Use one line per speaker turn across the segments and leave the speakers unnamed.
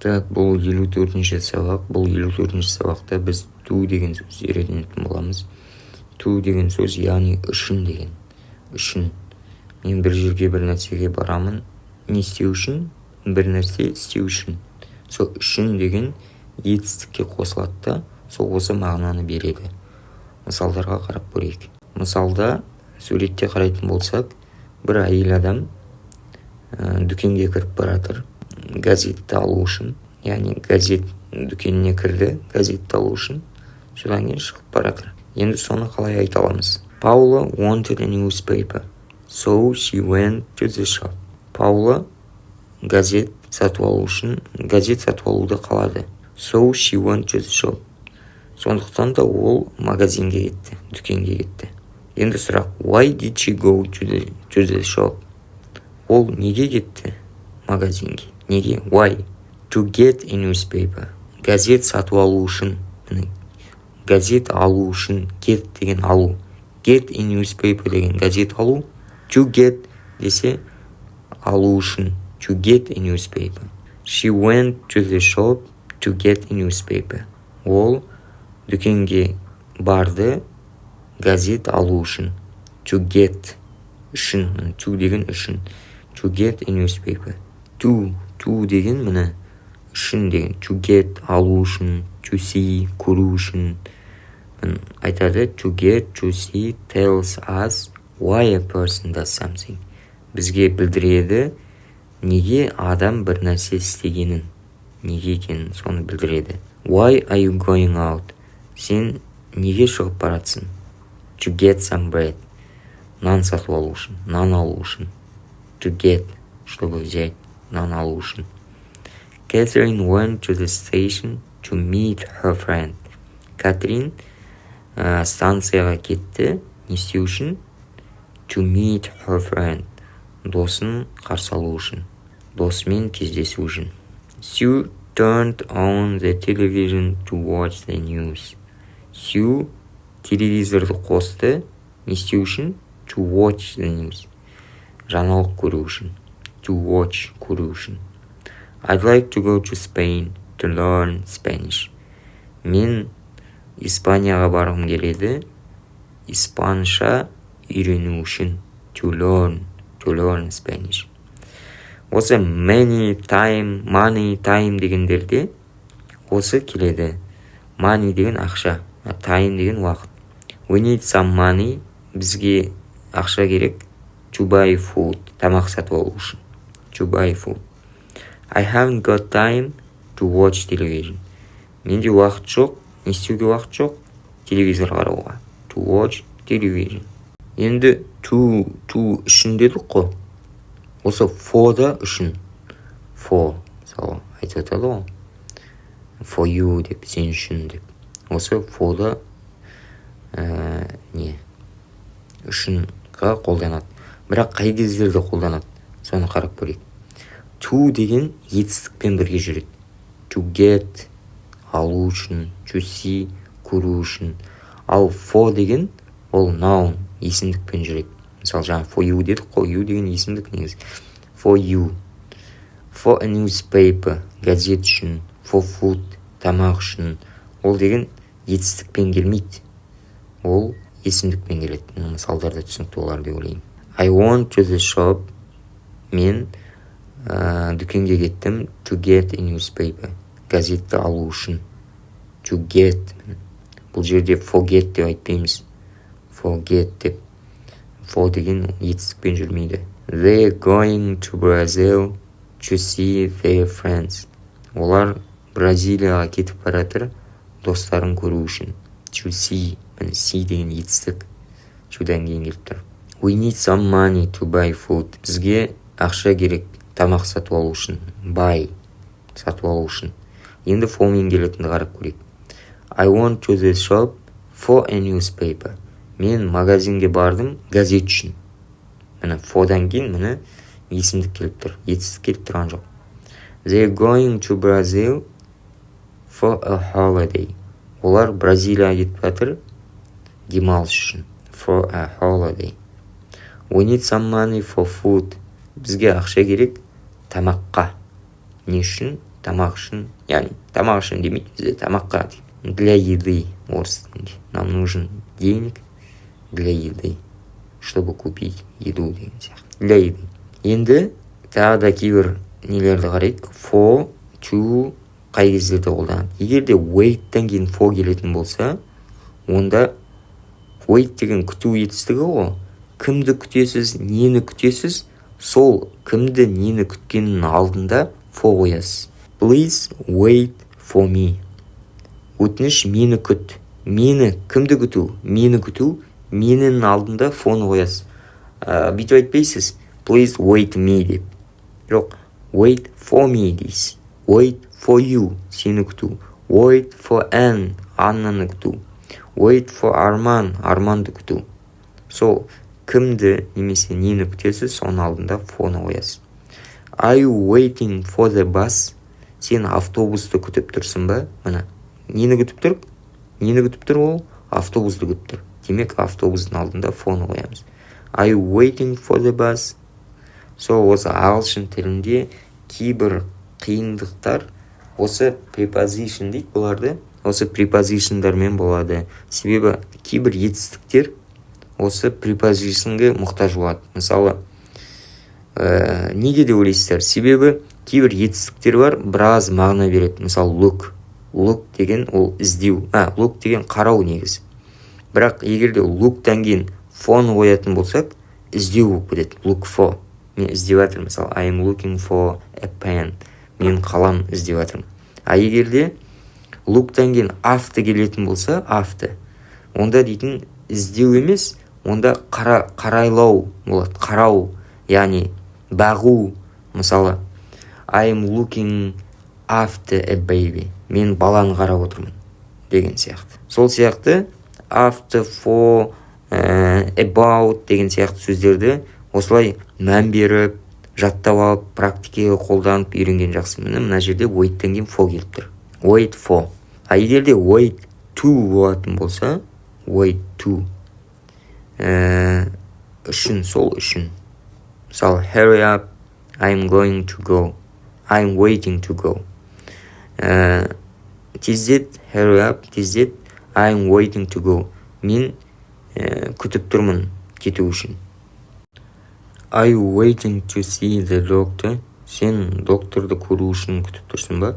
Так, бұл 54-ші сабақ. Бұл 54-ші сабақта біз to деген сөз үйренетін боламыз. To деген сөз, яғни үшін деген. Үшін. Мен бір жерге бір нәрсеге барамын. Не істеу үшін? Бір нәрсе істеу үшін. Сол үшін деген етістікке қосылады да, сол осы мағынаны береді. Мысалдарға қарап көрейік. Мысалда, суретте қарайтын болсақ, бір әйел адам дүкенге кіріп баратыр. Газетті алу үшін, яғни газет дүкеніне кірді, газетті алу үшін, содан кейін шығып баратыр. Енді соны қалай айта аламыз? Paula wanted a newspaper, so she went to the shop. Paula газет сатып алу үшін, газет сатып алуды қалады. So she went to the shop. Сондықтан да ол магазинге кетті, дүкенге кетті. Енді сұрақ, why did she go to the shop? Ол неге кетті магазинге? Неге? Why? To get a newspaper. Газет сатып алу үшін. Газет алу үшін. Get деген алу. Get a newspaper деген газет алу. To get десе алу үшін. To get a newspaper. She went to the shop to get a newspaper. Ол дүкенге барды газет алу үшін. To get үшін. To деген үшін. To get a newspaper. To деген міне үшін деген. To get алу үшін. To see көру үшін. Айтады, to get, to see tells us why a person does something. Бізге білдіреді неге адам бір нәрсе істегенін. Неге екенін соны білдіреді. Why are you going out? Сен неге шығып баратсың? To get some bread. Нан сатып алу үшін. Нан алу үшін. To get, чтобы взять. Нан алу үшін. Catherine went to the station to meet her friend. Катрин станцияға кетті. Не істеу үшін? To meet her friend. Досын қарсы алу үшін. Досымен кездесу үшін. Sue turned on the television to watch the news. Sue телевизорды қосты. Не істеу үшін? To watch the news. Жаңалық көру үшін. To watch көру үшін. I'd like to go to Spain to learn Spanish. Мен Испанияға барғым келеді. Испанша үйрену үшін. To learn Spanish. Осы money time дегендерде осы келеді. Money деген ақша, time деген уақыт. We need some money. Бізге ақша керек. To buy food. Тамақ сатып алу үшін. To buy food. I haven't got time to watch television. Менде уақыт жоқ. Не істеуге уақыт жоқ? Телевизор қарауға. To watch television. Енді to үшін дедік қой. Осы for да үшін. For. Мысалы, айтып атады ғой. For you деп, сен үшін деп. Осы for да үшінға қолданады. Бірақ қай кездерде қолданады? Соны қарап көрейік. To деген етістікпен бірге жүреді. To get алу үшін, to see көру үшін. Ал for деген ол noun есімдікпен жүреді. Мысалы жаңа for you дедік қой, you деген есімдік негізі. For you. For a newspaper газет үшін. For food тамақ үшін. Ол деген етістікпен келмейді. Ол есімдікпен келеді. Мысалдарды түсінікті олар деп ойлаймын. I went to the shop. Мен дүкенге кеттім. To get a newspaper. Газетті алу үшін. To get. Бұл жерде forget деп айтпаймыз. Forget деп. For деген етістікпен жүрмейді. They're going to Brazil to see their friends. Олар Бразилияға кетіп баратыр достарын көру үшін. To see. See деген етістік. To-дан кейін келіп тұр. We need some money to buy food. Бізге ақша керек тамақ сатып алу үшін. Buy. Сатып алу үшін. Енді for-мен келетінді қарап көрейік. I went to the shop for a newspaper. Мен магазинге бардым газет үшін. Міне for-дан кейін міне есімдік келіп тұр. Етістік келіп тұрған жоқ. They're going to Brazil for a holiday. Олар Бразилияға кетіп жатыр демалыс үшін. For a holiday. We need some money for food. Бізге ақша керек тамаққа. Не үшін? тамақ үшін, яғни тамақ үшін демейді, бізде тамаққа дейді. Для еды орыс тілінде. Нам нужен денег для еды, чтобы купить еду деген сияқты. Для еды. Енді тағы да кейбір нелерді қарайық. For, to қай кездерде қолданады. Егер де wait'тан кейін for келетін болса, онда wait деген күту етістігі ғой. Кімді күтесіз, нені күтесіз, сол кімді нені күткеннің алдында for қоясыз. Please wait for me. Өтініш мені күт. Мені кімді күту? Мені күту. Менің алдында for'ны қоясыз. Бүйтіп айтпайсыз. Please wait me деп. Жоқ, wait for me дейсіз. Wait for you, сені күту. Wait for Аннаны күту. Wait for Арманды күту. Сол кімді немесе нені күтесіз, соның алдында for'ны қоясыз. Are you waiting for the bus? Сен автобусты күтіп тұрсың ба? Мына, нені күтіп тұр? Нені күтіп тұр ол? Автобусты күтіп тұр. Демек, автобустың алдында for'ны қоямыз. Are you waiting for the bus? Сол осы ағылшын тілінде кейбір қиындықтар осы preposition дейді бұларды. Осы prepositionдармен болады. Себебі кейбір етістіктер осы prepositionге мұқтаж болады. Мысалы, неге де ойлайсыздар? Себебі кейбір етістіктер бар, біраз мағына береді. Мысалы, look деген ол іздеу. Look деген қарау негізі. Бірақ егерде look'тан кейін for'ны қоятын болсақ, іздеу болып кетеді. Look for. Мен іздеп жатырмын. Мысалы, I am looking for a pen. Мен қалам іздеп жатырмын. Егерде look'тан кейін after келетін болса, after. Онда дейтін іздеу емес, онда қарайлау болады. Қарау, яғни бағу. Мысалы, I am looking after a baby. Мен баланы қарап отырмын деген сияқты. Сол сияқты after, for, about деген сияқты сөздерді осылай мән беріп, жаттап алып, практикаға қолданып үйренген жақсы. Мына жерде wait'тен кейін for келіп тұр. Wait for. Егерде wait to болатын болса, wait to үшін, сол үшін. Мысалы, hurry up, I'm going to go. I'm waiting to go. Тездет, hurry up, тездет, I'm waiting to go. Мен күтіп тұрмын кету үшін. Are you waiting to see the doctor? Сен докторды көру үшін күтіп тұрсың ба?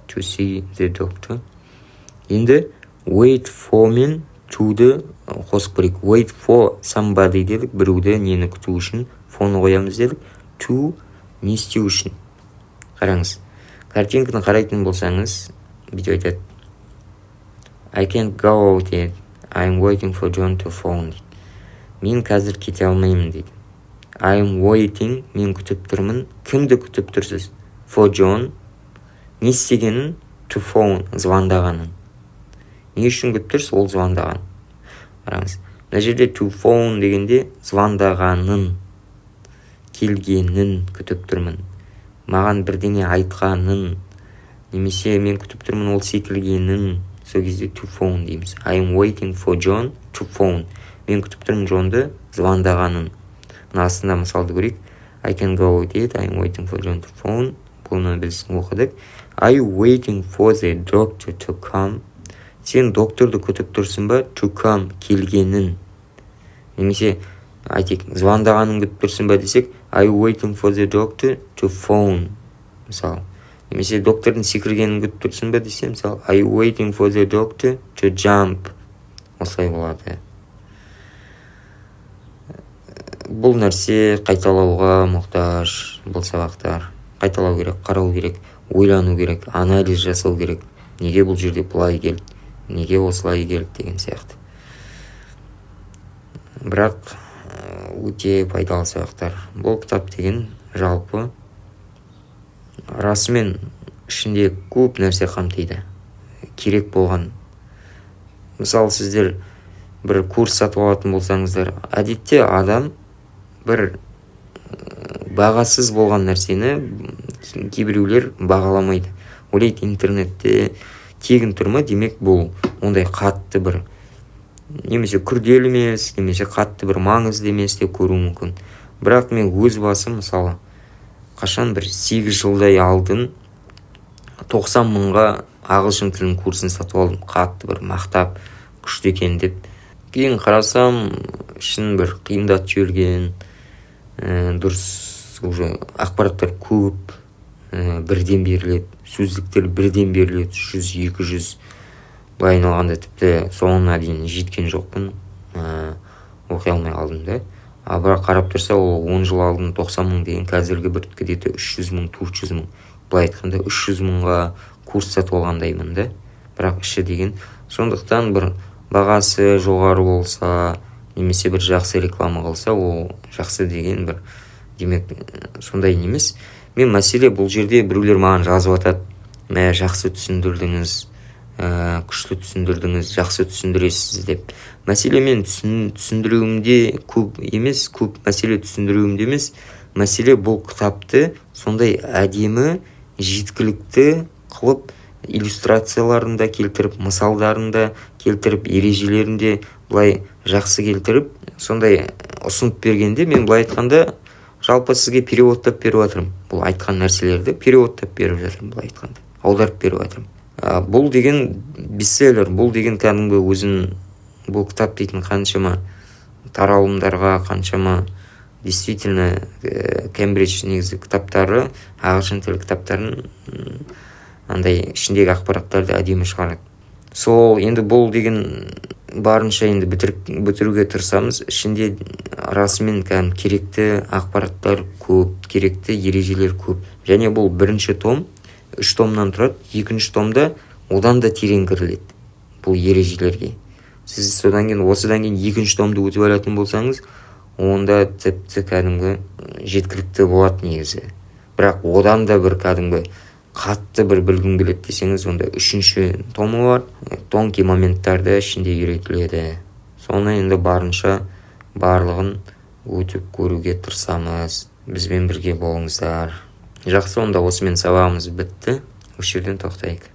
To see the doctor. Енді wait for мен to'ды қосып көрейік. Wait for somebody дедік, біреуді нені күту үшін for'ны қоямыз дедік. To не істеу үшін. Қараңыз, картинканы қарайтын болсаңыз, бүйтіп айтады. I can't go out yet. I'm waiting for John to phone дейді. Мен қазір кете алмаймын дейді. I'm waiting, мен күтіп тұрмын. Кімді күтіп тұрсыз? For John. Не істегенін? To phone, звондағанын. Не үшін күтіп тұрсыз? Ол звондаған. Қараңыз, мына жерде to phone дегенде звондағанын, келгенін күтіп тұрмын. Маған бірдеңе айтқанын, немесе мен күтіп тұрмын ол секілгенін, сол кезде to phone дейміз. I'm waiting for John to phone. Мен күтіп тұрмын Джонды звондағанын. Мына астында мысалды көрейік. I can go out yet. I'm waiting for John to phone. Бұны біз оқыдық. Are you waiting for the doctor to come? Сен докторды күтіп тұрсың ба? To come, келгенін. Немесе айтайық, звондағанын күтіп тұрсың ба десек, Are you waiting for the doctor to phone? Мысалы. Немесе доктордың секіргенін күтіп тұрсың ба десе, мысалы, Are you waiting for the doctor to jump? Осылай болады. Бұл нәрсе қайталауға мұқтаж, бұл сабақтар. Қайталау керек, қарау керек, ойлану керек, анализ жасау керек. Неге бұл жерде бұлай келді? Неге осылай келді деген сияқты. Бірақ өте пайдалы сабақтар. Бұл кітап деген жалпы расымен ішінде көп нәрсе қамтиды. Керек болған. Мысалы, сіздер бір курс сатып алатын болсаңыздар, әдетте адам бір бағасыз болған нәрсені кейбіреулер бағаламайды. Ойлайды, интернетте тегін тұр ма, демек бұл ондай қатты бір немесе күрделі емес, немесе қатты бір маңызды емес деп көру мүмкін. Бірақ мен өз басым, мысалы, қашан бір 8 жылдай алдын 90 мыңға ағылшын тілінің курсын сатып алдым, қатты бір мақтап күшті екен деп. Кейін қарасам шын бір қиындатып жіберген, дұрыс уже ақпараттар көп, бірден беріледі, сөздіктер бірден беріледі, 100-200, былай айналғанда тіпті соңына дейін жеткен жоқпын, оқи алмай қалдым да. Бірақ қарап тұрса, ол 10 жыл алдын 90 мың деген қазіргі бір где-то 300 мың, 400 мың, былай айтқанда 300 мыңға курс сатып алғандаймын да. Бірақ іші деген, сондықтан бір бағасы жоғары болса, немесе бір жақсы реклама қылса, ол жақсы деген бір, демек сондай емес. Мен мәселе бұл жерде біреулер маған жазып атады, жақсы түсіндірдіңіз, күшті түсіндірдіңіз, жақсы түсіндіресіз деп. Мәселе мен түсіндіруімде көп емес, мәселе түсіндіруімде емес, мәселе бұл кітапты сондай әдемі, жеткілікті қылып, иллюстрацияларында келтіріп, мысалдарында келтіріп, ережелерінде былай жақсы келтіріп, сондай ұсынып бергенде, мен былай айтқанда жалпы сізге переводтап беріп жатырмын. Бұл айтқан нәрселерді переводтап беріп жатырмын, былай айтқанда аударып беріп жатырмын. Бұл деген бестселлер, бұл деген кәдімгі өзін, бұл кітап дейтін қаншама таралымдарға, қаншама действительно Кембридж негізі кітаптары, ағылшын тілі кітаптарын андай ішіндегі ақпараттарды әдемі шығарады. Сол енді бұл деген барынша енді бітіруге тырысамыз. Ішінде расымен кәдімгі керекті ақпараттар көп, керекті ережелер көп. Және бұл бірінші том, 3 томнан тұрады. Екінші томда одан да терең кіріледі бұл ережелерге. Сіз осыдан кейін екінші томды өтіп алатын болсаңыз, онда тіпті кәдімгі жеткілікті болады негізі. Бірақ одан да бір кәдімгі қатты бір білгім келеді десеңіз, онда 3-ші томы бар. Тонкий моменттарды ішінде үйретіледі. Соны енді барынша барлығын өтіп көруге тырысамыз. Бізбен бірге болыңыздар. Жақсы, онда осымен сабағымыз бітті. Осы жерден тоқтайық.